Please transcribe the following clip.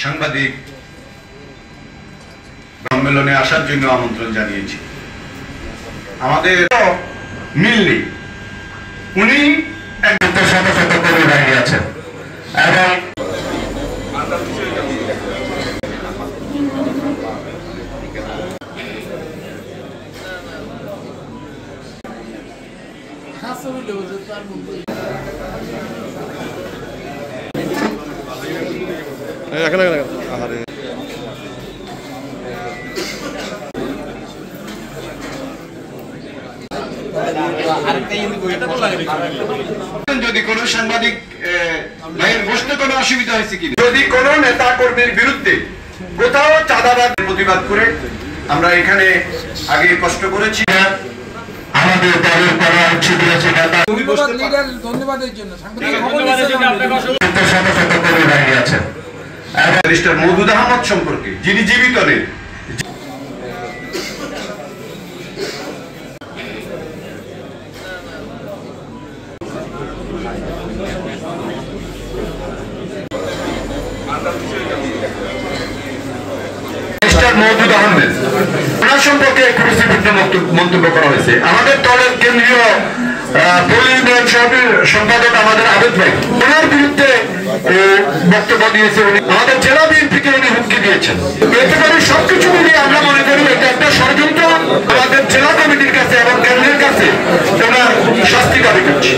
সাংবাদিক সম্মেলনে আসার জন্য আমন্ত্রণ জানিয়েছি। আমাদের মিল নেই, উনি একজন শত শত কর্মী বাহিনী আছেন এবং যদি কোন সাংবাদিক ভাইয়ের বসতে কোনো অসুবিধা হয়েছে কি, যদি কোন নেতা কর্মীর বিরুদ্ধে কোথাও চাঁদাবাদ প্রতিবাদ করে আমরা এখানে আগে কষ্ট করেছি। আমাদের দলের করা উচিত হয়েছে ধন্যবাদের জন্য আছেন ব্যারিস্টার মওদুদ আহমদ সম্পর্কে, যিনি জীবিত নেই। মওদুদ আহমেদ ওনার সম্পর্কে কুরুচিপূর্ণ মন্তব্য করা হয়েছে। আমাদের দলের কেন্দ্রীয় সম্পাদক আমাদের আবেদ ভাই ওনার বিরুদ্ধে বক্তব্য দিয়েছে, উনি আমাদের জেলা বিএনপিকে উনি হুমকি দিয়েছেন। এতে করে সবকিছু মিলিয়ে আমরা মনে করি এটা একটা ষড়যন্ত্র। আমাদের জেলা কমিটির কাছে এবং কেন্দ্রের কাছে ওনার শাস্তি দাবি করছি।